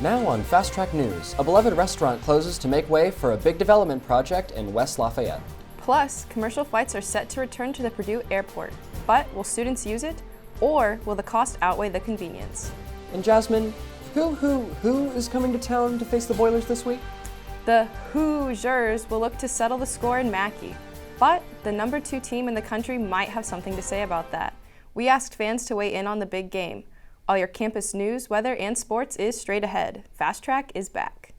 Now on Fast Track News, a beloved restaurant closes to make way for a big development project in West Lafayette. Plus, commercial flights are set to return to the Purdue Airport. But will students use it? Or will the cost outweigh the convenience? And Jasmine, who is coming to town to face the Boilers this week? The Hoosiers will look to settle the score in Mackey. But the number 2 team in the country might have something to say about that. We asked fans to weigh in on the big game. All your campus news, weather, and sports is straight ahead. Fast Track is back.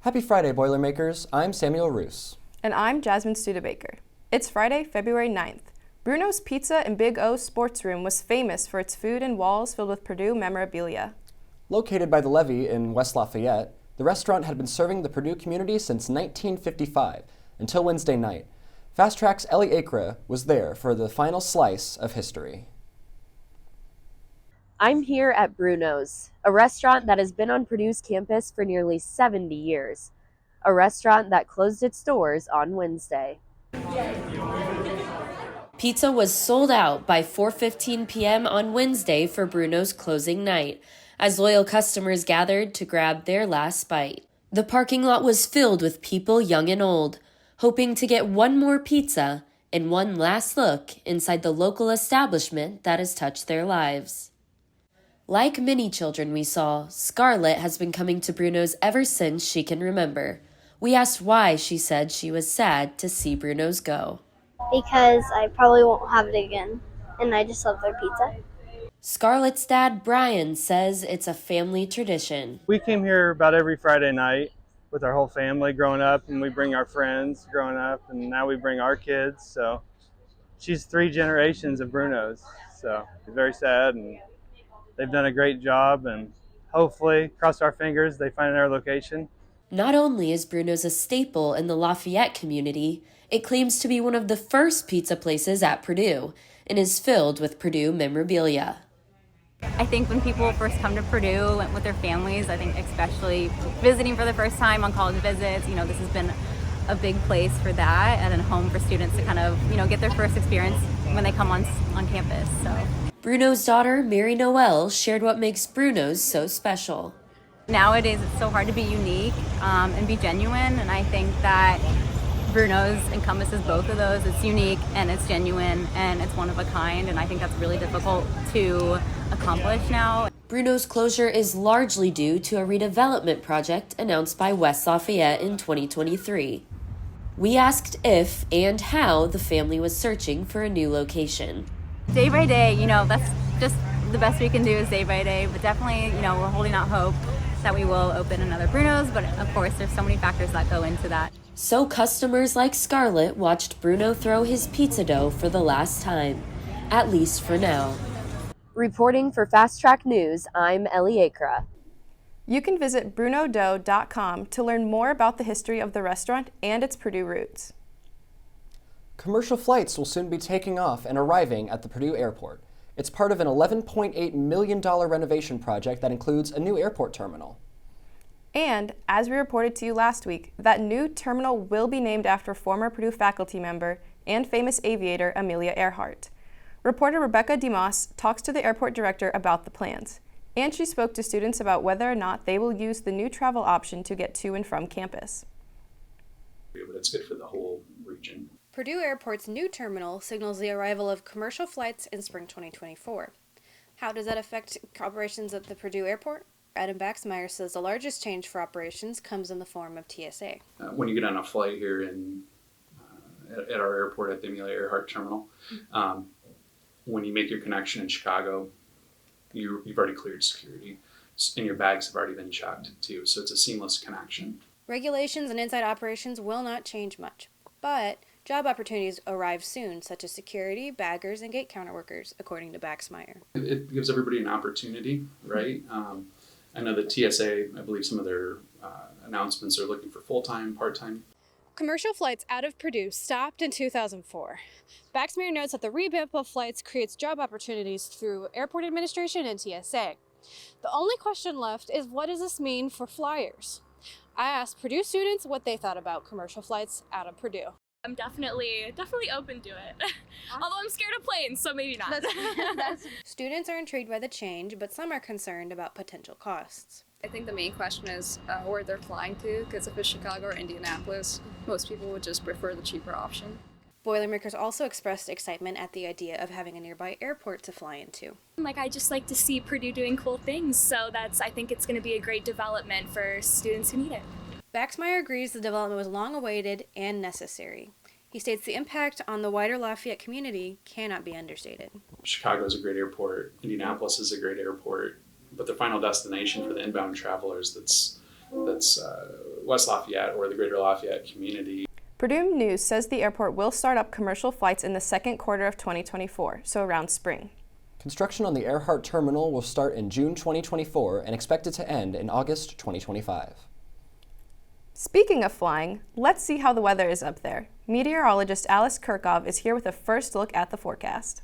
Happy Friday, Boilermakers. I'm Samuel Roos. And I'm Jasmine Studebaker. It's Friday, February 9th. Bruno's Pizza in Big O Sports Room was famous for its food and walls filled with Purdue memorabilia. Located by the levee in West Lafayette, the restaurant had been serving the Purdue community since 1955, until Wednesday night. Fast Track's Ellie Akra was there for the final slice of history. I'm here at Bruno's, a restaurant that has been on Purdue's campus for nearly 70 years. A restaurant that closed its doors on Wednesday. Pizza was sold out by 4:15 p.m. on Wednesday for Bruno's closing night, as loyal customers gathered to grab their last bite. The parking lot was filled with people young and old, hoping to get one more pizza and one last look inside the local establishment that has touched their lives. Like many children we saw, Scarlett has been coming to Bruno's ever since she can remember. We asked why she said she was sad to see Bruno's go. Because I probably won't have it again, and I just love their pizza. Scarlett's dad, Brian, says it's a family tradition. We came here about every Friday night with our whole family growing up, and we bring our friends growing up, and now we bring our kids. So she's 3 generations of Bruno's, so it's very sad, and they've done a great job, and hopefully, cross our fingers, they find our location. Not only is Bruno's a staple in the Lafayette community, it claims to be one of the first pizza places at Purdue and is filled with Purdue memorabilia. I think when people first come to Purdue with their families, I think especially visiting for the first time on college visits, this has been a big place for that and a home for students to kind of, get their first experience when they come on campus. So. Bruno's daughter, Mary Noel, shared what makes Bruno's so special. Nowadays, it's so hard to be unique and be genuine, and I think that Bruno's encompasses both of those. It's unique and it's genuine and it's one of a kind, and I think that's really difficult to accomplish now. Bruno's closure is largely due to a redevelopment project announced by West Lafayette in 2023. We asked if and how the family was searching for a new location. Day by day, that's just the best we can do is day by day, but definitely, we're holding out hope that we will open another Bruno's, but of course there's so many factors that go into that. So customers like Scarlett watched Bruno throw his pizza dough for the last time, at least for now. Reporting for Fast Track News, I'm Ellie Akra. You can visit brunodough.com to learn more about the history of the restaurant and its Purdue roots. Commercial flights will soon be taking off and arriving at the Purdue Airport. It's part of an $11.8 million renovation project that includes a new airport terminal. And, as we reported to you last week, that new terminal will be named after former Purdue faculty member and famous aviator Amelia Earhart. Reporter Rebecca DeMoss talks to the airport director about the plans, and she spoke to students about whether or not they will use the new travel option to get to and from campus. But it's good for the whole region. Purdue Airport's new terminal signals the arrival of commercial flights in spring 2024. How does that affect operations at the Purdue Airport? Adam Baxmeyer says the largest change for operations comes in the form of TSA. When you get on a flight here at our airport at the Amelia Earhart Terminal, when you make your connection in Chicago, you've already cleared security, and your bags have already been checked too, so it's a seamless connection. Regulations and inside operations will not change much, but job opportunities arrive soon, such as security, baggers, and gate counter workers, according to Baxmeyer. It gives everybody an opportunity, right? I know that TSA, I believe some of their announcements are looking for full-time, part-time. Commercial flights out of Purdue stopped in 2004. Baxmeyer notes that the revamp of flights creates job opportunities through airport administration and TSA. The only question left is, what does this mean for flyers? I asked Purdue students what they thought about commercial flights out of Purdue. I'm definitely open to it. Although I'm scared of planes, so maybe not. Students are intrigued by the change, but some are concerned about potential costs. I think the main question is where they're flying to, because if it's Chicago or Indianapolis, most people would just prefer the cheaper option. Boilermakers also expressed excitement at the idea of having a nearby airport to fly into. I just like to see Purdue doing cool things, so I think it's going to be a great development for students who need it. Baxmeyer agrees the development was long awaited and necessary. He states the impact on the wider Lafayette community cannot be understated. Chicago is a great airport. Indianapolis is a great airport. But the final destination for the inbound travelers that's West Lafayette or the greater Lafayette community. Purdue News says the airport will start up commercial flights in the second quarter of 2024, so around spring. Construction on the Earhart Terminal will start in June 2024 and expected to end in August 2025. Speaking of flying, let's see how the weather is up there. Meteorologist Alice Kirchhoff is here with a first look at the forecast.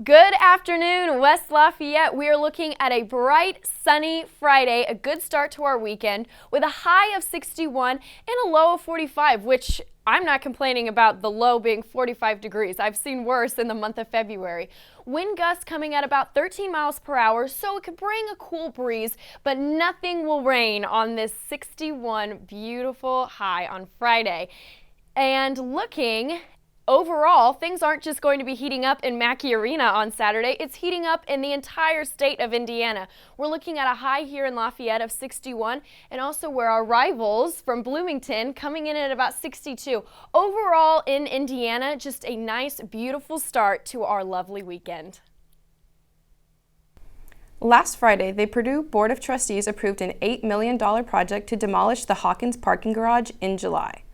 Good afternoon, West Lafayette. We are looking at a bright, sunny Friday, a good start to our weekend with a high of 61 and a low of 45, which I'm not complaining about the low being 45 degrees. I've seen worse in the month of February. Wind gusts coming at about 13 miles per hour, so it could bring a cool breeze, but nothing will rain on this 61 beautiful high on Friday. And looking overall, things aren't just going to be heating up in Mackey Arena on Saturday, it's heating up in the entire state of Indiana. We're looking at a high here in Lafayette of 61, and also where our rivals from Bloomington coming in at about 62. Overall in Indiana, just a nice, beautiful start to our lovely weekend. Last Friday, the Purdue Board of Trustees approved an $8 million project to demolish the Hawkins parking garage in July.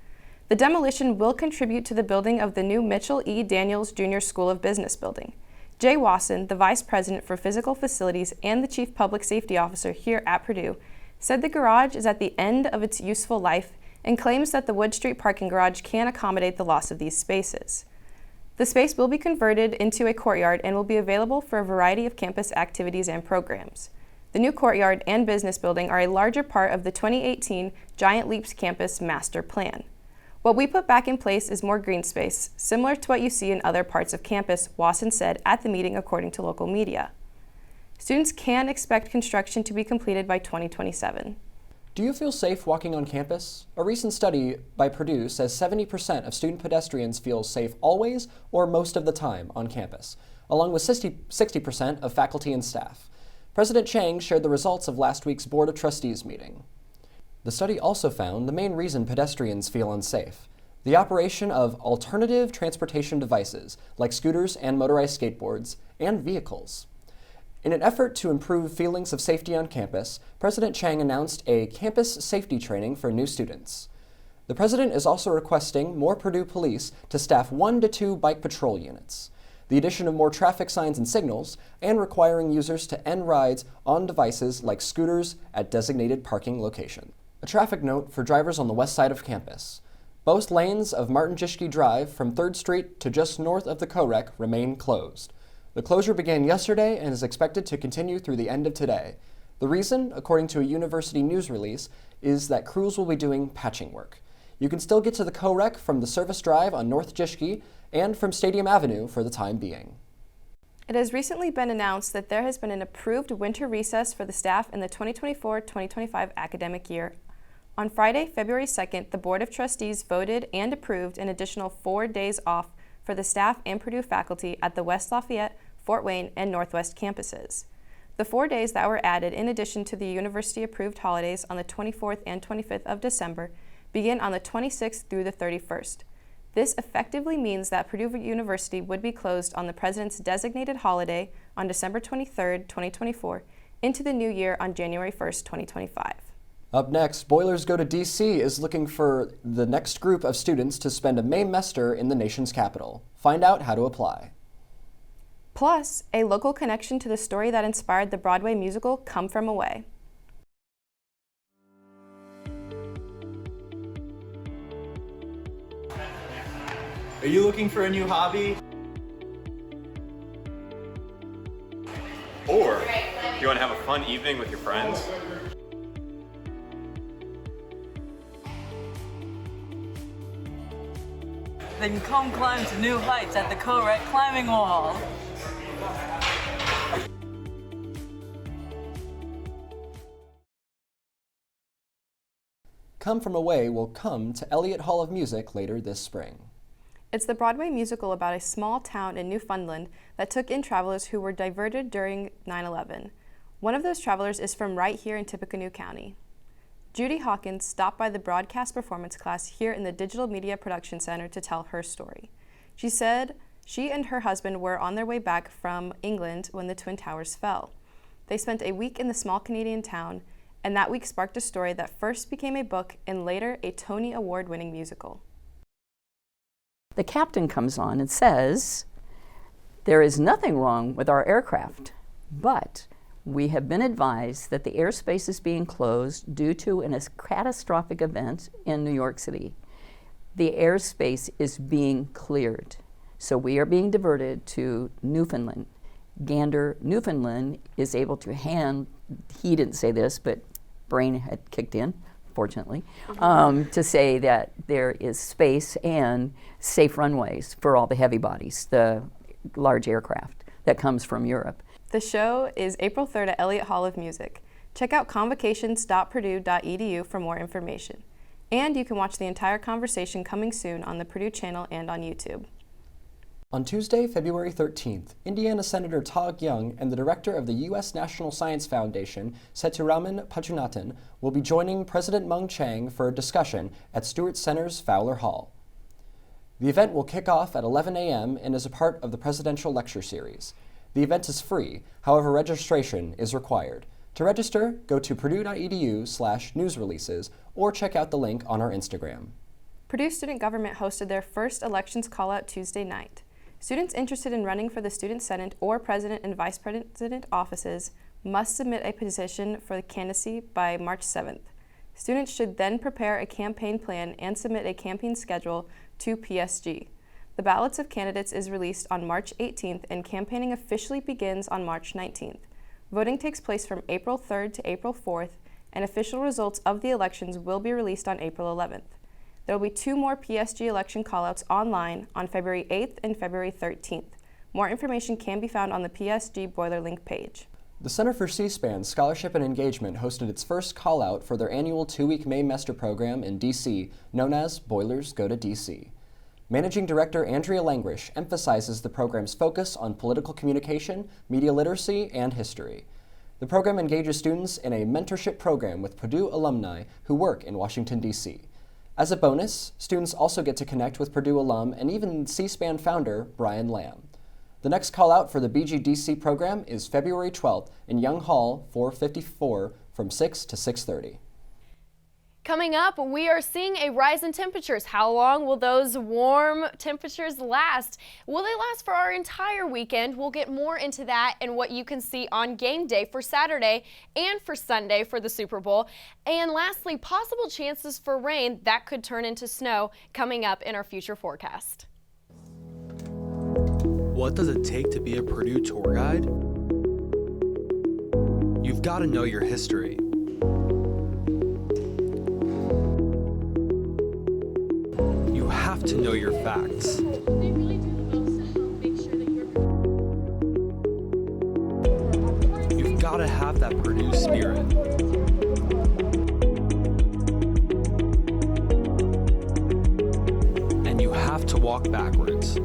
The demolition will contribute to the building of the new Mitchell E. Daniels Jr. School of Business building. Jay Wasson, the Vice President for Physical Facilities and the Chief Public Safety Officer here at Purdue, said the garage is at the end of its useful life and claims that the Wood Street parking garage can accommodate the loss of these spaces. The space will be converted into a courtyard and will be available for a variety of campus activities and programs. The new courtyard and business building are a larger part of the 2018 Giant Leaps Campus Master Plan. What we put back in place is more green space, similar to what you see in other parts of campus, Wasson said at the meeting according to local media. Students can expect construction to be completed by 2027. Do you feel safe walking on campus? A recent study by Purdue says 70% of student pedestrians feel safe always or most of the time on campus, along with 60% of faculty and staff. President Chang shared the results of last week's Board of Trustees meeting. The study also found the main reason pedestrians feel unsafe: the operation of alternative transportation devices like scooters and motorized skateboards, and vehicles. In an effort to improve feelings of safety on campus, President Chang announced a campus safety training for new students. The president is also requesting more Purdue police to staff 1 to 2 bike patrol units, the addition of more traffic signs and signals, and requiring users to end rides on devices like scooters at designated parking locations. A traffic note for drivers on the west side of campus. Both lanes of Martin Jischke Drive from 3rd Street to just north of the CoRec remain closed. The closure began yesterday and is expected to continue through the end of today. The reason, according to a university news release, is that crews will be doing patching work. You can still get to the CoRec from the Service Drive on North Jischke and from Stadium Avenue for the time being. It has recently been announced that there has been an approved winter recess for the staff in the 2024-2025 academic year. On Friday, February 2nd, the Board of Trustees voted and approved an additional 4 days off for the staff and Purdue faculty at the West Lafayette, Fort Wayne, and Northwest campuses. The 4 days that were added in addition to the university-approved holidays on the 24th and 25th of December begin on the 26th through the 31st. This effectively means that Purdue University would be closed on the President's designated holiday on December 23, 2024, into the new year on January 1, 2025. Up next, Boilers Go to D.C. is looking for the next group of students to spend a Maymester in the nation's capital. Find out how to apply. Plus, a local connection to the story that inspired the Broadway musical Come From Away. Are you looking for a new hobby? Or do you want to have a fun evening with your friends? Then come climb to new heights at the CoRec Climbing Wall. Come From Away will come to Elliott Hall of Music later this spring. It's the Broadway musical about a small town in Newfoundland that took in travelers who were diverted during 9/11. One of those travelers is from right here in Tippecanoe County. Judy Hawkins stopped by the broadcast performance class here in the Digital Media Production Center to tell her story. She said she and her husband were on their way back from England when the Twin Towers fell. They spent a week in the small Canadian town, and that week sparked a story that first became a book and later a Tony Award-winning musical. The captain comes on and says, "There is nothing wrong with our aircraft, but we have been advised that the airspace is being closed due to a catastrophic event in New York City. The airspace is being cleared, so we are being diverted to Newfoundland. Gander, Newfoundland is able to he didn't say this, but brain had kicked in, fortunately, to say that there is space and safe runways for all the heavy bodies, the large aircraft that comes from Europe." The show is April 3rd at Elliott Hall of Music. Check out convocations.purdue.edu for more information. And you can watch the entire conversation coming soon on the Purdue channel and on YouTube. On Tuesday, February 13th, Indiana Senator Todd Young and the director of the U.S. National Science Foundation, Seturaman Pachunathan, will be joining President Mung Chiang for a discussion at Stewart Center's Fowler Hall. The event will kick off at 11 a.m. and is a part of the Presidential Lecture Series. The event is free, however registration is required. To register, go to purdue.edu/newsreleases or check out the link on our Instagram. Purdue Student Government hosted their first elections call-out Tuesday night. Students interested in running for the Student Senate or President and Vice President offices must submit a petition for the candidacy by March 7th. Students should then prepare a campaign plan and submit a campaign schedule to PSG. The ballots of candidates is released on March 18th and campaigning officially begins on March 19th. Voting takes place from April 3rd to April 4th, and official results of the elections will be released on April 11th. There will be 2 more PSG election callouts online on February 8th and February 13th. More information can be found on the PSG Boiler Link page. The Center for C-SPAN Scholarship and Engagement hosted its first call-out for their annual 2-week Maymester program in D.C., known as Boilers Go to D.C. Managing Director Andrea Langrish emphasizes the program's focus on political communication, media literacy, and history. The program engages students in a mentorship program with Purdue alumni who work in Washington, D.C. As a bonus, students also get to connect with Purdue alum and even C-SPAN founder Brian Lamb. The next call-out for the BGDC program is February 12th in Young Hall, 454, from 6 to 6:30. Coming up, we are seeing a rise in temperatures. How long will those warm temperatures last? Will they last for our entire weekend? We'll get more into that and what you can see on game day for Saturday and for Sunday for the Super Bowl. And lastly, possible chances for rain that could turn into snow coming up in our future forecast. What does it take to be a Purdue tour guide? You've got to know your history. You have to know your facts. You've got to have that Purdue spirit. And you have to walk backwards.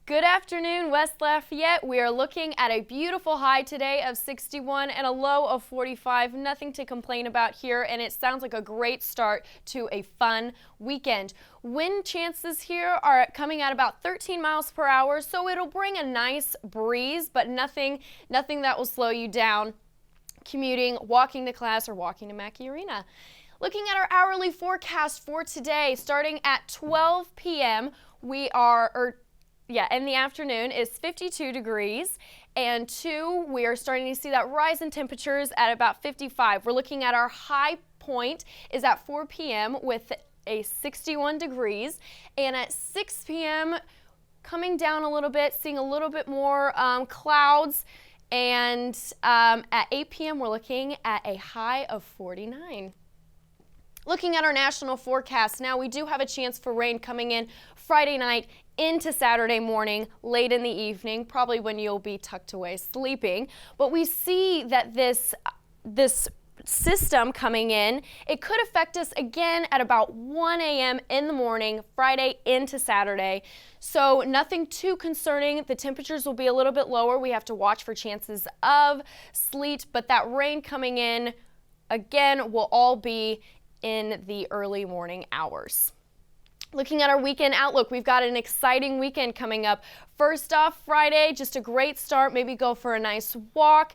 Good afternoon, West Lafayette. We are looking at a beautiful high today of 61 and a low of 45. Nothing to complain about here, and it sounds like a great start to a fun weekend. Wind chances here are coming at about 13 miles per hour, so it'll bring a nice breeze, but nothing that will slow you down commuting, walking to class, or walking to Mackey Arena. Looking at our hourly forecast for today, starting at 12 p.m., in the afternoon is 52 degrees, and 2, we are starting to see that rise in temperatures at about 55. We're looking at our high point is at 4 p.m. with a 61 degrees, and at 6 p.m. coming down a little bit, seeing a little bit more clouds, and at 8 p.m. we're looking at a high of 49. Looking at our national forecast now, we do have a chance for rain coming in Friday night into Saturday morning, late in the evening, probably when you'll be tucked away sleeping. But we see that this system coming in, it could affect us again at about 1 a.m. in the morning, Friday into Saturday. So nothing too concerning. The temperatures will be a little bit lower. We have to watch for chances of sleet, but that rain coming in again will all be in the early morning hours. Looking at our weekend outlook, we've got an exciting weekend coming up. First off, Friday, just a great start. Maybe go for a nice walk.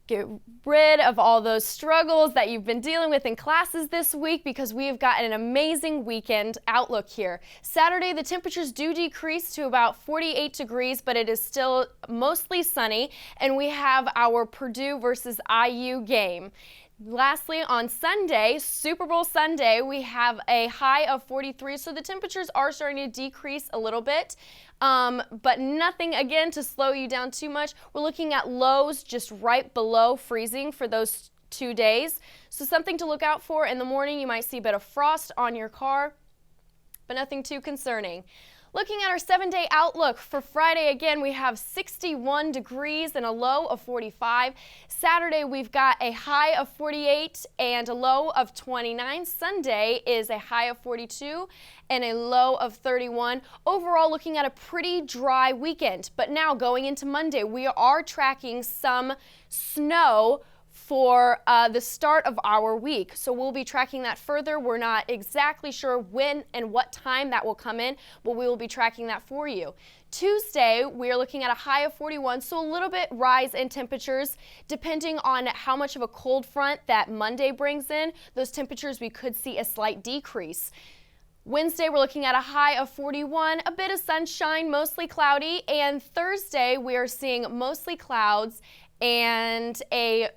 Get rid of all those struggles that you've been dealing with in classes this week, because we have got an amazing weekend outlook here. Saturday, the temperatures do decrease to about 48 degrees, but it is still mostly sunny, and we have our Purdue versus IU game. Lastly, on Sunday, Super Bowl Sunday, we have a high of 43, so the temperatures are starting to decrease a little bit, but nothing, again, to slow you down too much. We're looking at lows just right below freezing for those 2 days, so something to look out for. In the morning, you might see a bit of frost on your car, but nothing too concerning. Looking at our 7-day outlook for Friday, again, we have 61 degrees and a low of 45. Saturday, we've got a high of 48 and a low of 29. Sunday is a high of 42 and a low of 31. Overall, looking at a pretty dry weekend. But now going into Monday, we are tracking some snow for the start of our week. So we'll be tracking that further. We're not exactly sure when and what time that will come in, but we will be tracking that for you. Tuesday, we're looking at a high of 41, so a little bit rise in temperatures depending on how much of a cold front that Monday brings in. Those temperatures, we could see a slight decrease. Wednesday, we're looking at a high of 41, a bit of sunshine, mostly cloudy, and Thursday, we are seeing mostly clouds and a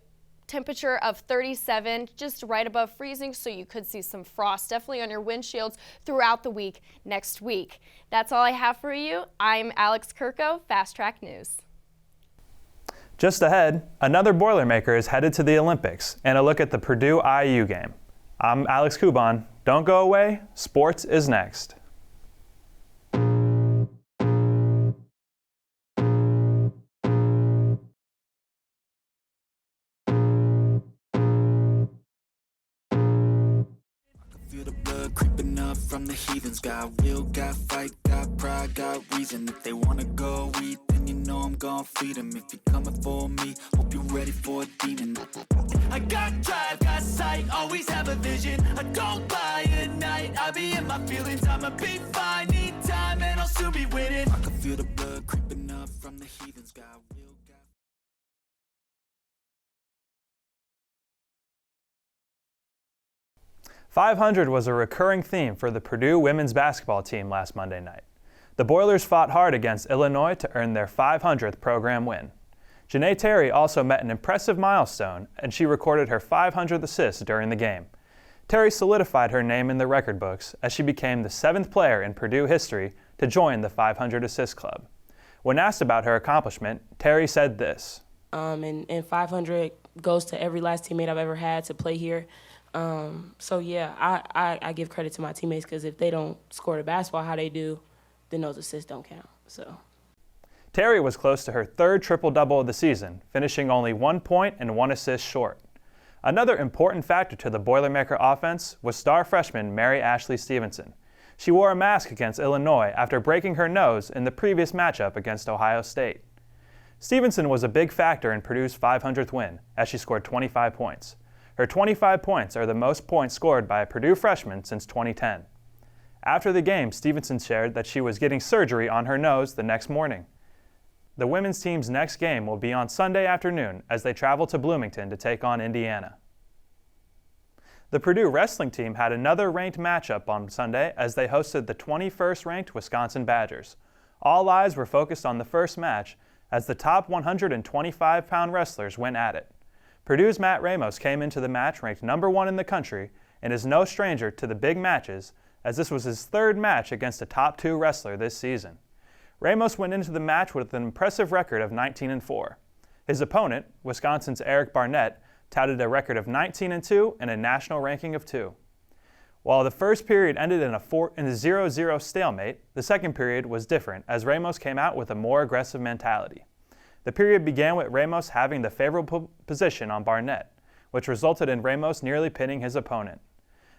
temperature of 37, just right above freezing, so you could see some frost definitely on your windshields throughout the week next week. That's all I have for you. I'm Alex Kirko, Fast Track News. Just ahead, another Boilermaker is headed to the Olympics, and a look at the Purdue IU game. I'm Alex Kuban. Don't go away. Sports is next. Creeping up from the heathens, got will, got fight, got pride, got reason. If they wanna go eat, then you know I'm gon' feed them. If you're coming for me, hope you're ready for a demon. I got drive, got sight, always have a vision. I don't lie at night, I be in my feelings. I'ma be fine, need time, and I'll soon be winning. I can feel the blood creeping up from the heathens, got will, got 500 was a recurring theme for the Purdue women's basketball team last Monday night. The Boilers fought hard against Illinois to earn their 500th program win. Janae Terry also met an impressive milestone, and she recorded her 500th assist during the game. Terry solidified her name in the record books as she became the 7th player in Purdue history to join the 500 assist club. When asked about her accomplishment, Terry said this. And 500 goes to every last teammate I've ever had to play here. So yeah, I give credit to my teammates, because if they don't score the basketball how they do, then those assists don't count. So Terry was close to her 3rd triple-double of the season, finishing only 1 point and 1 assist short. Another important factor to the Boilermaker offense was star freshman Mary Ashley Stevenson. She wore a mask against Illinois after breaking her nose in the previous matchup against Ohio State. Stevenson was a big factor in Purdue's 500th win, as she scored 25 points. Her 25 points are the most points scored by a Purdue freshman since 2010. After the game, Stevenson shared that she was getting surgery on her nose the next morning. The women's team's next game will be on Sunday afternoon as they travel to Bloomington to take on Indiana. The Purdue wrestling team had another ranked matchup on Sunday as they hosted the 21st ranked Wisconsin Badgers. All eyes were focused on the first match as the top 125-pound wrestlers went at it. Purdue's Matt Ramos came into the match ranked number 1 in the country and is no stranger to the big matches, as this was his 3rd match against a top 2 wrestler this season. Ramos went into the match with an impressive record of 19-4. His opponent, Wisconsin's Eric Barnett, touted a record of 19-2 and a national ranking of 2. While the first period ended in a 0-0 stalemate, the second period was different as Ramos came out with a more aggressive mentality. The period began with Ramos having the favorable position on Barnett, which resulted in Ramos nearly pinning his opponent.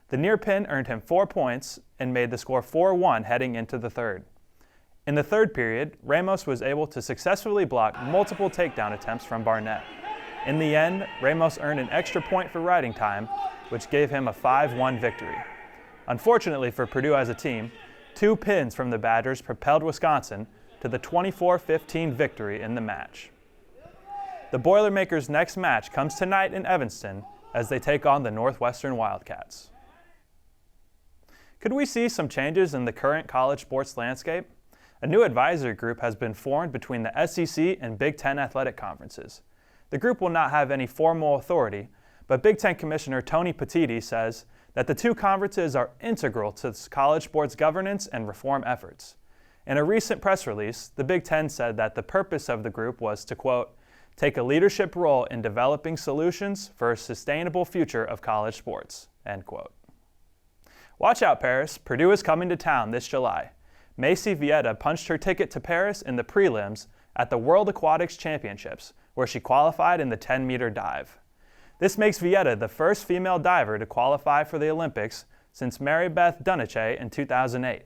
The near pin earned him 4 points and made the score 4-1 heading into the third. In the third period, Ramos was able to successfully block multiple takedown attempts from Barnett. In the end, Ramos earned an extra point for riding time, which gave him a 5-1 victory. Unfortunately for Purdue as a team, 2 pins from the Badgers propelled Wisconsin to the 24-15 victory in the match. The Boilermakers' next match comes tonight in Evanston as they take on the Northwestern Wildcats. Could we see some changes in the current college sports landscape? A new advisory group has been formed between the SEC and Big Ten athletic conferences. The group will not have any formal authority, but Big Ten Commissioner Tony Petitti says that the two conferences are integral to college sports governance and reform efforts. In a recent press release, the Big Ten said that the purpose of the group was to, quote, take a leadership role in developing solutions for a sustainable future of college sports, end quote. Watch out, Paris. Purdue is coming to town this July. Macy Vieta punched her ticket to Paris in the prelims at the World Aquatics Championships, where she qualified in the 10-meter dive. This makes Vieta the first female diver to qualify for the Olympics since Mary Beth Duniche in 2008.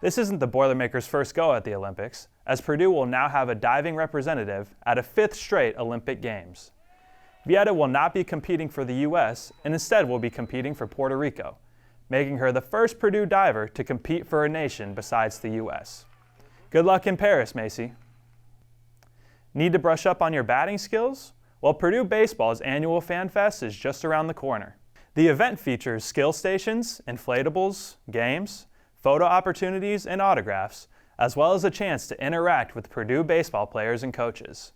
This isn't the Boilermakers' first go at the Olympics, as Purdue will now have a diving representative at a 5th straight Olympic Games. Vieta will not be competing for the U.S. and instead will be competing for Puerto Rico, making her the first Purdue diver to compete for a nation besides the U.S. Good luck in Paris, Macy. Need to brush up on your batting skills? Well, Purdue Baseball's annual Fan Fest is just around the corner. The event features skill stations, inflatables, games, photo opportunities, and autographs, as well as a chance to interact with Purdue baseball players and coaches.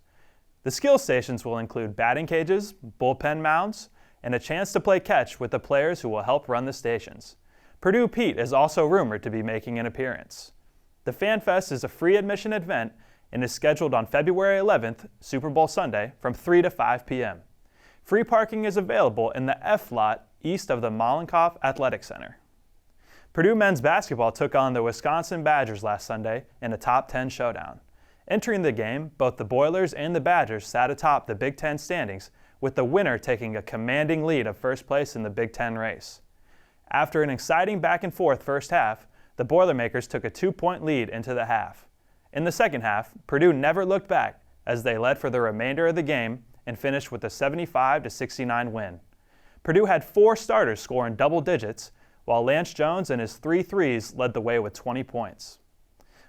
The skill stations will include batting cages, bullpen mounds, and a chance to play catch with the players who will help run the stations. Purdue Pete is also rumored to be making an appearance. The Fan Fest is a free admission event and is scheduled on February 11th, Super Bowl Sunday, from 3 to 5 p.m. Free parking is available in the F lot east of the Mollenkopf Athletic Center. Purdue men's basketball took on the Wisconsin Badgers last Sunday in a top 10 showdown. Entering the game, both the Boilers and the Badgers sat atop the Big Ten standings, with the winner taking a commanding lead of first place in the Big Ten race. After an exciting back-and-forth first half, the Boilermakers took a 2-point lead into the half. In the second half, Purdue never looked back as they led for the remainder of the game and finished with a 75-69 win. Purdue had 4 starters score in double digits, while Lance Jones and his 3 threes led the way with 20 points.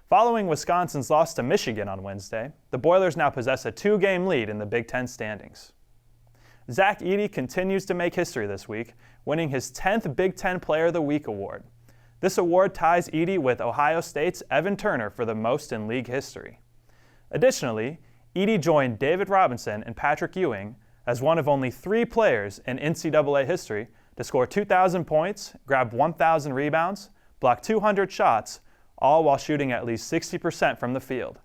Following Wisconsin's loss to Michigan on Wednesday, the Boilers now possess a 2-game lead in the Big Ten standings. Zach Edey continues to make history this week, winning his 10th Big Ten Player of the Week award. This award ties Edey with Ohio State's Evan Turner for the most in league history. Additionally, Edey joined David Robinson and Patrick Ewing as one of only 3 players in NCAA history to score 2,000 points, grab 1,000 rebounds, block 200 shots, all while shooting at least 60% from the field.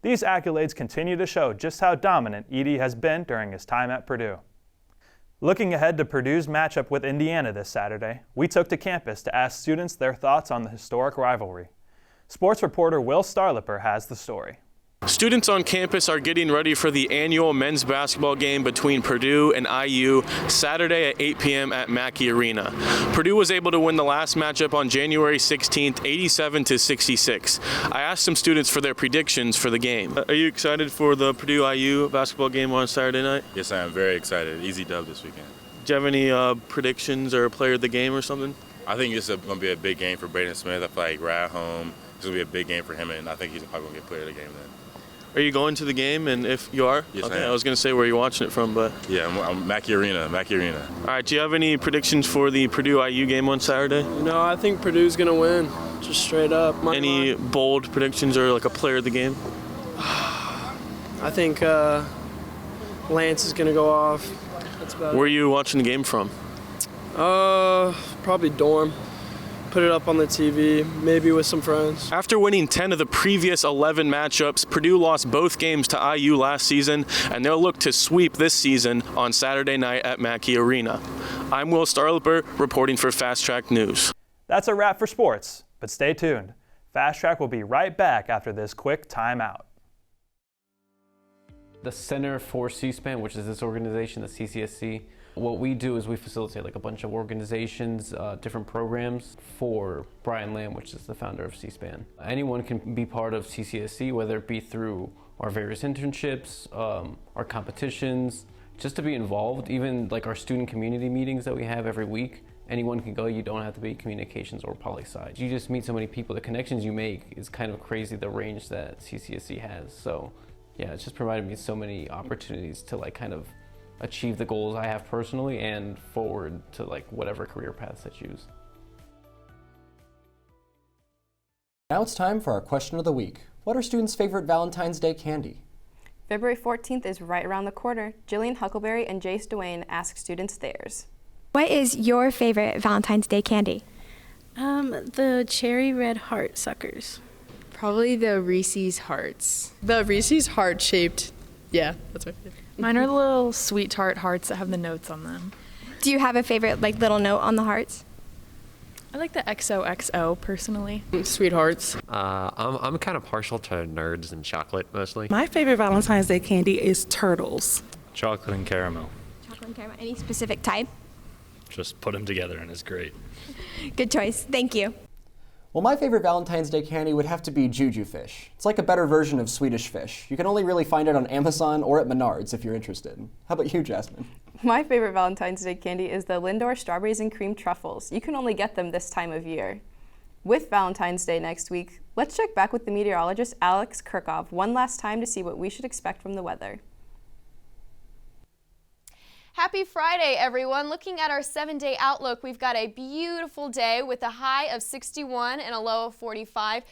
These accolades continue to show just how dominant Edey has been during his time at Purdue. Looking ahead to Purdue's matchup with Indiana this Saturday, we took to campus to ask students their thoughts on the historic rivalry. Sports reporter Will Starlipper has the story. Students on campus are getting ready for the annual men's basketball game between Purdue and IU Saturday at 8 p.m. at Mackey Arena. Purdue was able to win the last matchup on January 16th, 87-66. I asked some students for their predictions for the game. Are you excited for the Purdue-IU basketball game on Saturday night? Yes, I am very excited. Easy dub this weekend. Do you have any predictions or a player of the game or something? I think this is going to be a big game for Braden Smith. I feel like right at home, this will be a big game for him, and I think he's probably going to get player of the game then. Are you going to the game? And if you are? Yes, okay, I am. I was going to say where you're watching it from, but... Yeah, I'm Mackey Arena. All right, do you have any predictions for the Purdue-IU game on Saturday? No, I think Purdue's going to win, just straight up. Any bold predictions or like a player of the game? I think Lance is going to go off. That's about Where are you watching the game from? Probably dorm. Put it up on the TV, maybe with some friends. After winning 10 of the previous 11 matchups, Purdue lost both games to IU last season, and they'll look to sweep this season on Saturday night at Mackey Arena. I'm Will Starliper reporting for Fast Track News. That's a wrap for sports, but stay tuned. Fast Track will be right back after this quick timeout. The Center for C-SPAN, which is this organization, the CCSC, what we do is we facilitate like a bunch of organizations, different programs for Brian Lamb, which is the founder of C-SPAN. Anyone can be part of CCSC, whether it be through our various internships, our competitions, just to be involved, even like our student community meetings that we have every week. Anyone can go, you don't have to be communications or poli-sci. You just meet so many people, the connections you make is kind of crazy, the range that CCSC has. So yeah, it's just provided me so many opportunities to like kind of achieve the goals I have personally and forward to like whatever career paths I choose. Now it's time for our question of the week. What are students' favorite Valentine's Day candy? February 14th is right around the corner. Jillian Huckleberry and Jace Duane ask students theirs. What is your favorite Valentine's Day candy? The cherry red heart suckers. Probably the Reese's Hearts. The Reese's heart-shaped, yeah, that's my favorite. Mine are the little sweet tart hearts that have the notes on them. Do you have a favorite like little note on the hearts? I like the XOXO personally. Sweethearts. I'm kind of partial to nerds and chocolate mostly. My favorite Valentine's Day candy is turtles. Chocolate and caramel. Chocolate and caramel. Any specific type? Just put them together and it's great. Good choice. Thank you. Well, my favorite Valentine's Day candy would have to be Juju fish. It's like a better version of Swedish fish. You can only really find it on Amazon or at Menards if you're interested. How about you, Jasmine? My favorite Valentine's Day candy is the Lindor Strawberries and Cream Truffles. You can only get them this time of year. With Valentine's Day next week, let's check back with the meteorologist Alex Kirchhoff one last time to see what we should expect from the weather. Happy Friday, everyone. Looking at our 7-day outlook, we've got a beautiful day with a high of 61 and a low of 45.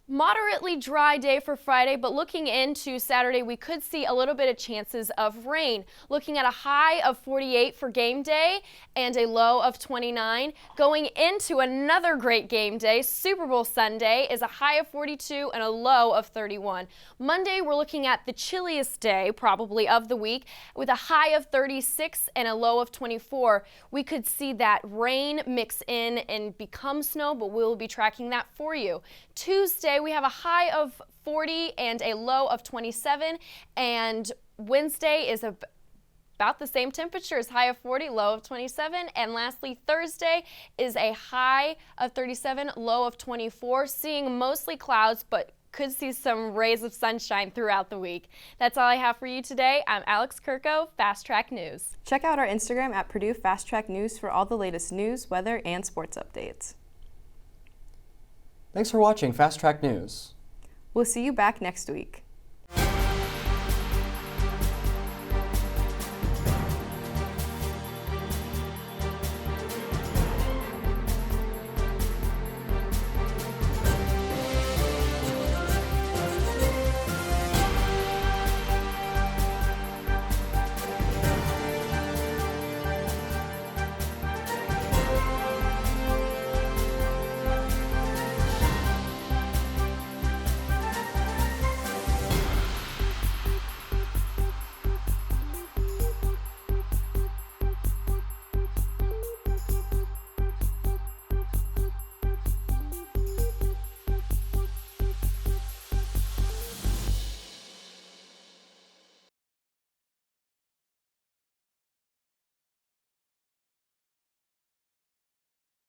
Moderately dry day for Friday, but looking into Saturday, we could see a little bit of chances of rain. Looking at a high of 48 for game day and a low of 29. Going into another great game day, Super Bowl Sunday, is a high of 42 and a low of 31. Monday, we're looking at the chilliest day probably of the week with a high of 36 and a low of 24. We could see that rain mix in and become snow, but we'll be tracking that for you. Tuesday, we have a high of 40 and a low of 27, and Wednesday is about the same temperatures, high of 40, low of 27, and lastly, Thursday is a high of 37, low of 24, seeing mostly clouds, but could see some rays of sunshine throughout the week. That's all I have for you today. I'm Alex Kirko, Fast Track News. Check out our Instagram at Purdue Fast Track News for all the latest news, weather, and sports updates. Thanks for watching Fast Track News. We'll see you back next week.